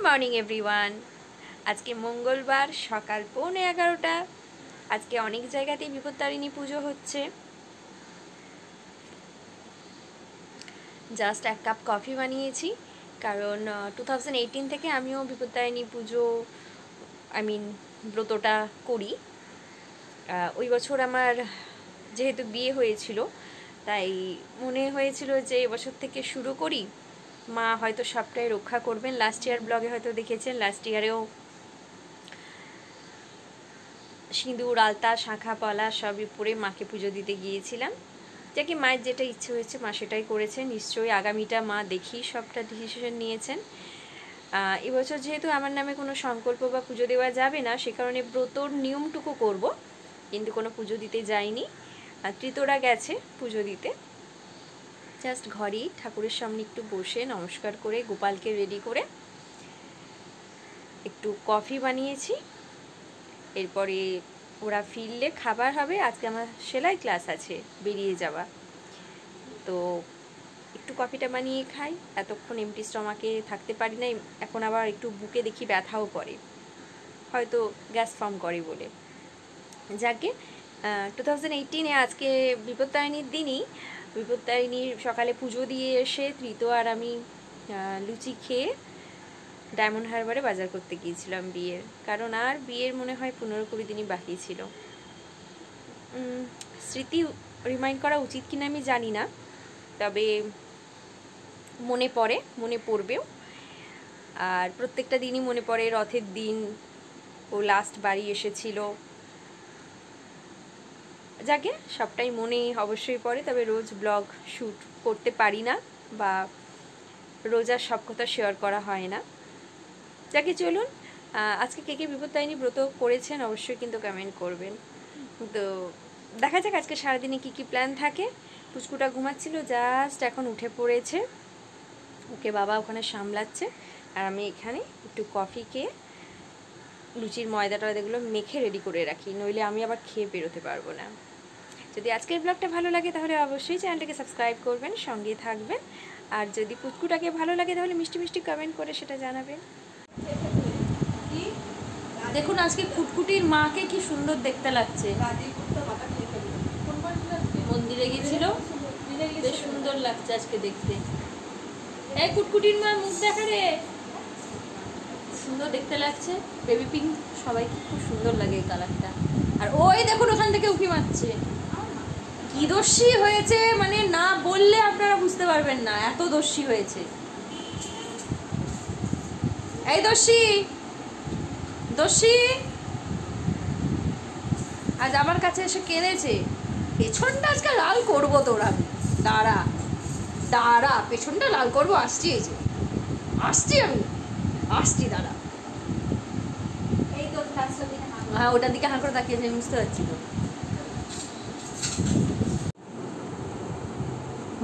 Morning everyone. আজকে মঙ্গলবার সকাল 11:15। আজকে অনেক জায়গাতেই বিপত্তারিণী পুজো হচ্ছে। জাস্ট এক কাপ কফি বানিয়েছি, কারণ 2018 থেকে আমিও বিপত্তারিণী পুজো ব্রতটা করি। ওই বছর আমার যেহেতু বিয়ে হয়েছিল, তাই মনে হয়েছিল যে এবছর থেকে শুরু করি, মা হয়তো সবটাই রক্ষা করবেন। লাস্ট ইয়ার ব্লগে হয়তো দেখেছেন, লাস্ট ইয়ারেও সিঁদুর, আলতা, শাঁখা, পলা সবই পরে মাকে পুজো দিতে গিয়েছিলাম। যাকে মায়ের যেটা ইচ্ছে হয়েছে মা সেটাই করেছেন। নিশ্চয়ই আগামীটা মা দেখি সবটা ডিসিশন নিয়েছেন। এবছর যেহেতু আমার নামে কোনো সংকল্প বা পুজো দেওয়া যাবে না, সে কারণে ব্রতর নিয়মটুকু করব, কিন্তু কোনো পুজো দিতে যাইনি। ত্রিতোরা গেছে পুজো দিতে। জাস্ট ঘরেই ঠাকুরের সামনে একটু বসে নমস্কার করে গোপালকে রেডি করে একটু কফি বানিয়েছি। এরপরে ওরা ফিরলে খাবার হবে। আজকে আমার সেলাই ক্লাস আছে, বেরিয়ে যাওয়া, তো একটু কফিটা বানিয়ে খাই। এতক্ষণ এমটি স্টমাকে থাকতে পারি না। এখন আবার একটু বুকে দেখি ব্যথাও করে, হয়তো গ্যাস ফর্ম করে বলে। যাকে 2018-এ আজকে বিপত্তারিণীর দিনই, বিপত্তারিণীর সকালে পুজো দিয়ে এসে ত্রিতো আর আমি লুচি খেয়ে ডায়মন্ড হারবারে বাজার করতে গিয়েছিলাম বিয়ের, কারণ আর বিয়ের মনে হয় 15-20 দিনই বাকি ছিল। স্মৃতি রিমাইন্ড করা উচিত কিনা আমি জানি না, তবে মনে পড়বেও। আর প্রত্যেকটা দিনই মনে পড়ে। রথের দিন ও লাস্ট বাড়ি এসেছিল, যাকে সবটাই মনে অবশ্যই পড়ে। তবে রোজ ব্লগ শ্যুট করতে পারি না, বা রোজ আর সব কথা শেয়ার করা হয় না। যাকে চলুন, আজকে কে কে বিপত্তারিণী ব্রত করেছেন অবশ্যই কিন্তু কমেন্ট করবেন। তো দেখা যাক আজকে সারাদিনে কী কী প্ল্যান থাকে। পুচকুটা ঘুমাচ্ছিল, জাস্ট এখন উঠে পড়েছে, ওকে বাবা ওখানে সামলাচ্ছে, আর আমি এখানে একটু কফি খেয়ে লুচির ময়দা টয়দাগুলো মেখে রেডি করে রাখি, নইলে আমি আবার খেয়ে বেরোতে পারবো না। যদি আজকের ব্লগটা ভালো লাগে তাহলে অবশ্যই চ্যানেলটাকে সাবস্ক্রাইব করবেন, সঙ্গে থাকবেন। আর যদি পুচকুটাকে ভালো লাগে তাহলে মিষ্টি মিষ্টি কমেন্ট করে সেটা জানাবেন। দেখুন আজকে কুটকুটির মাকে কি সুন্দর দেখতে লাগছে। মন্দিরে গেছিল, বেশ সুন্দর লাগছে আজকে দেখতে। এই কুটকুটির মা মুখ দেখা রে, সুন্দর দেখতে লাগছে। বেবি পিঙ্ক সবাইকে খুব সুন্দর লাগে এই কালারটা। আর ওই দেখুন ওখান থেকে উঁকি মারছে। কি দস্যি হয়েছে, মানে না বললে আপনারা বুঝতে পারবেন না, এত দস্যি হয়েছে। এই দস্যি দস্যি আজ আমার কাছে এসে কেঁদেছে। পেছনটা আজকে লাল করবো তোর আমি, দাঁড়া দাঁড়া, পেছনটা লাল করবো। আসছি, এই যে আসছি, আমি আসছি, দাঁড়া। হ্যাঁ ওটার দিকে হাঁ করে তাকিয়েছে, বুঝতে পারছি তো।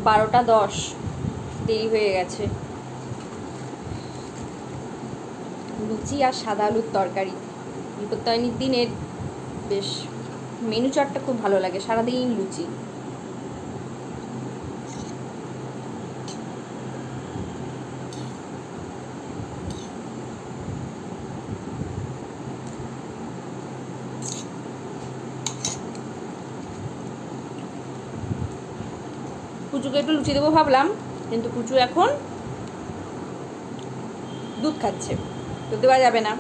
12:10 দেরি হয়ে গেছে। লুচি আর সাদা আলুর তরকারি বিপত্তারিণীর দিনের বেশ মেনু চার্টটা খুব ভালো লাগে। সারাদিন লুচি। কুচুকে একটু লুচি দেবো ভাবলাম, কিন্তু কুচু এখন দুধ খাচ্ছে, তো দেওয়া যাবে না।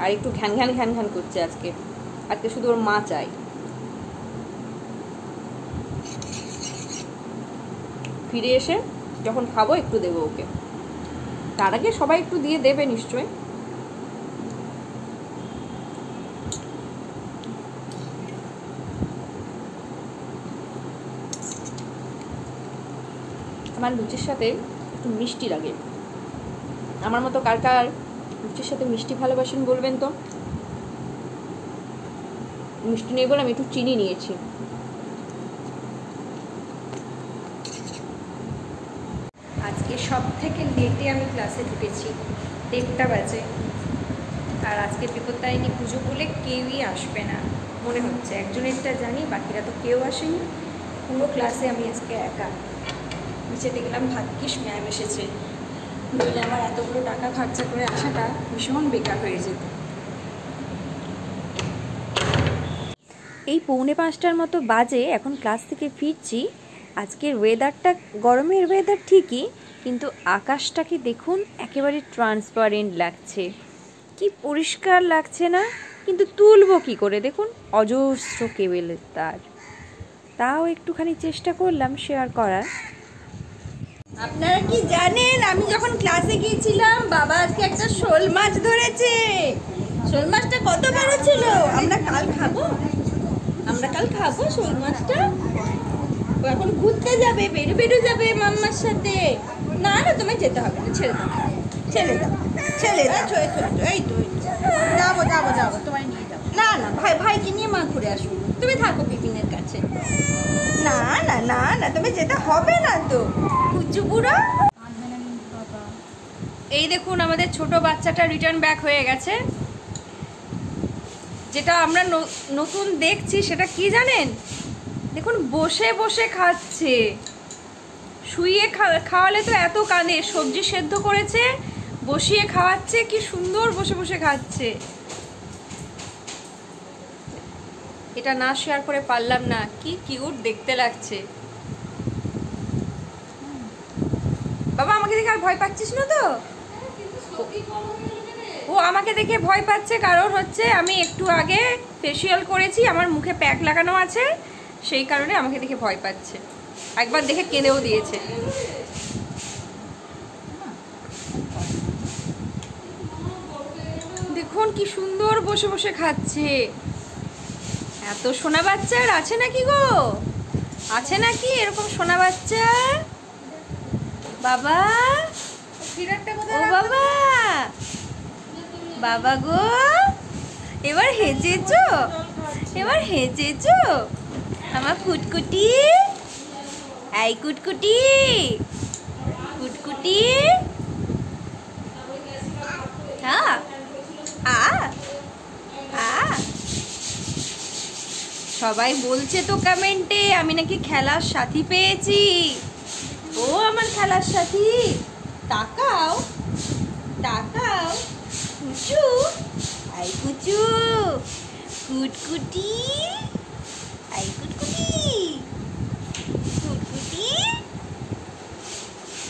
আর একটু ঘ্যান ঘ্যান ঘ্যান ঘ্যান করছে আজকে। আজকে শুধু ওর মা চাই। ফিরে এসে যখন খাবো একটু দেবো ওকে। তার আগে সবাই একটু দিয়ে দেবে নিশ্চয়ই। আমার লুচির সাথে একটু মিষ্টি লাগে। আমার মতো কার কার লুচির সাথে মিষ্টি ভালোবাসেন বলবেন তো। মিষ্টি নেই বলে আমি একটু চিনি নিয়েছি। আজকে সব থেকে লেটে আমি ক্লাসে ঢুকেছি, 1:30 বাজে। আর আজকে বিপত্তারিণী পুজো বলে কেউই আসবে না মনে হচ্ছে। একজনেরটা জানি, বাকিরা তো কেউ আসেনি। পুরো ক্লাসে আমি আজকে একা। নিচে দেখলাম ভাগ্যিস ম্যাম এসেছে, নইলে আমার এতগুলো টাকা খরচা করে আসাটা ভীষণ বেকার হয়ে যেত। এই 4:45টার মতো বাজে, এখন ক্লাস থেকে ফিরছি। আজকের ওয়েদারটা গরমের ওয়েদার ঠিকই, কিন্তু আকাশটাকে দেখুন একেবারে ট্রান্সপারেন্ট লাগছে, কি পরিষ্কার লাগছে না? কিন্তু তুলবো কি করে? দেখুন অজস্র কেবেলের তার, তাও একটুখানি চেষ্টা করলাম শেয়ার করার। আপনারা কি জানেন, আমি যখন ক্লাসে গিয়েছিলাম বাবা আজকে একটা শোল মাছ ধরেছে। শোল মাছটা কত বড় ছিল! আমরা কাল খাবো শোল মাছটা। ও এখন ঘুরতে যাবে, বেরু যাবে মাম্মার সাথে। না না, তোমায় যেতে হবে না, ছেড়ে দাও। এই তো যাবো, তোমায় নিয়ে যাবো। না না, ভাইকে নিয়ে মা ঘুরে আসবো, তুমি থাকো বিপিনের কাছে। না না, তুমি যেতে হবে না তো কুচু বুড়ো। এই দেখুন আমাদের ছোট বাচ্চাটা রিটার্ন ব্যাক হয়ে গেছে। যেটা আমরা নতুন দেখছি সেটা কি জানেন? দেখুন বসে বসে খাচ্ছে। শুয়ে খাওয়ালে তো এত কাঁদে। সবজি সেদ্ধ করেছে, বসিয়ে খাওয়াচ্ছে, কি সুন্দর বসে বসে খাচ্ছে। এটা না শেয়ার করে পারলাম না, কি কিউট দেখতে লাগছে। বাবা আমাকে দেখে আর ভয় পাচ্ছিস না তো? ও আমাকে দেখে ভয় পাচ্ছে কারণ হচ্ছে আমি একটু আগে ফেসিয়াল করেছি, আমার মুখে প্যাক লাগানো আছে, সেই কারণে আমাকে দেখে ভয় পাচ্ছে। একবার দেখে কেঁদেও দিয়েছে। দেখুন কি সুন্দর বসে বসে খাচ্ছে। এত সোনা বাচ্চা আর আছে নাকি গো? আছে নাকি এরকম সোনা বাচ্চা? বাবা, ও বাবা, বাবা গো, এবার হেঁচেছো, আমার কুটকুটি। এই কুটকুটি, হ্যাঁ সবাই বলছে তো কমেন্টে আমি নাকি খেলার সাথী পেয়েছি। ও আমার খেলার সাথী, তাকাও কুচু, আই কুচু, কুটকুটি, আই কুটকুটি।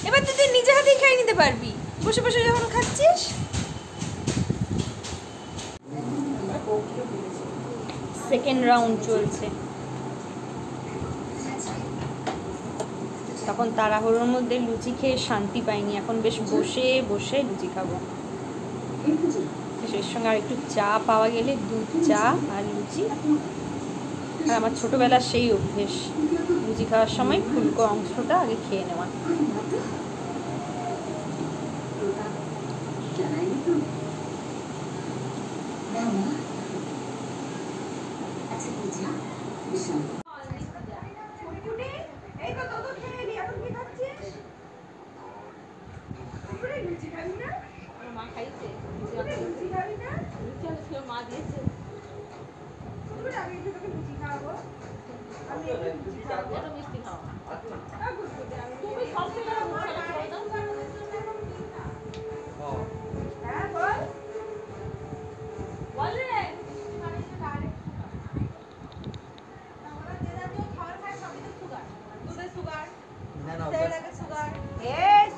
এবার তুই নিজে হাতেই খেয়ে নিতে পারবি বসে বসে যখন খাচ্ছিস। সেকেন্ড রাউন্ড চলছে। তখন তাড়াহুড়োর মধ্যে লুচি খেয়ে শান্তি পাইনি, এখন বেশ বসে বসে লুচি খাবো। এর সঙ্গে আর একটু চা পাওয়া গেলে, দুধ চা আর লুচি। আর আমার ছোটবেলার সেই অভ্যেস, লুচি খাওয়ার সময় ফুলকো অংশটা আগে খেয়ে নেওয়া।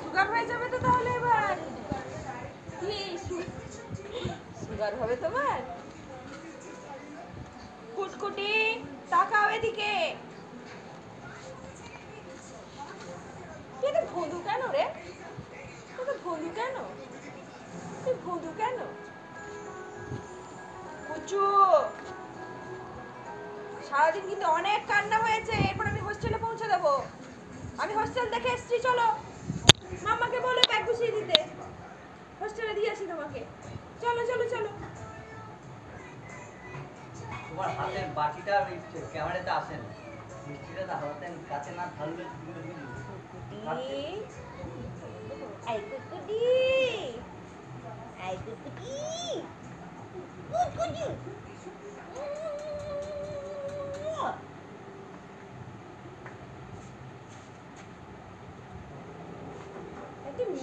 সুগার হয়ে যাবে তো তাহলে, এবার কি সুগার হবে তোমার? কুটকুটি তাকাও এদিকে। তুই তো ভোঁদু কেন রে? তুই ভোঁদু কেন? কুচু, সারাদিন কিন্তু অনেক কান্না হয়েছে, এরপর আমি হোস্টেলে পৌঁছে দেবো। আমি হোস্টেল দেখে এসছি, চলো মাম্মাকে বলে ব্যাগ গুছিয়ে দিতে, হোস্টেলে দিয়ে আসি তোমাকে। চলো তোমার হাতের বাটিটা ক্যামেরাতে আসে না, মিষ্টিটা তো হাতের কাছে না ঢাললে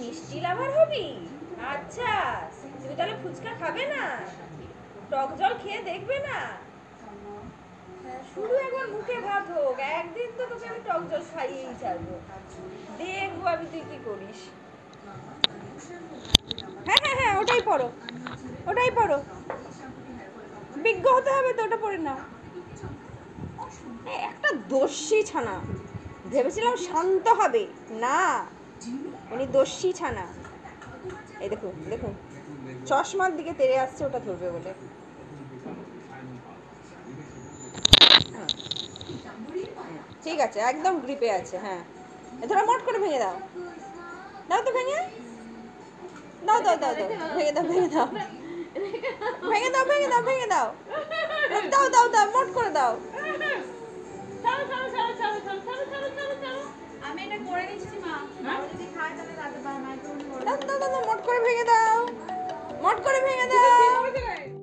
মিষ্টি লাভার হবি? আচ্ছা, তুমি তাহলে ফুচকা খাবে না, টক জল খেয়ে দেখবে না? শুধু একবার মুখে ভাত হোক, একদিন তো তোকে আমি টক জল খাইয়েই ছাড়বো, দেখবো আমি তুই কি করিস। হ্যাঁ হ্যাঁ হ্যাঁ, ওটাই পড়ো, ওটাই পড়ো, বিজ্ঞ হতে হবে তো, ওটা পড়ে নাও। একটা দোষী ছানা, ভেবেছিলাম শান্ত হবে, না উনি দোষী ছানা। এই দেখুন দেখুন, চশমার দিকে তেড়ে আসছে, ওটা ধরবে বলে। ঠিক আছে, একদম গ্রিপে আছে। হ্যাঁ, ধরো মোট করে ভেঙে দাও, দাও তো ভেঙে দাও, দাও দাও দাও, ভেঙে দাও, ভেঙে দাও, ভেঙে দাও, ভেঙে দাও, ভেঙে দাও, দাও দাও দাও, মোট করে দাও। আমি এটা করে নিচ্ছি মা, বাবা যদি খায় তাহলে রাতে মাইক্রোওয়েভে করে দাও দাও দাও, মোট করে ভেঙে দাও, মোট করে ভেঙে দাও।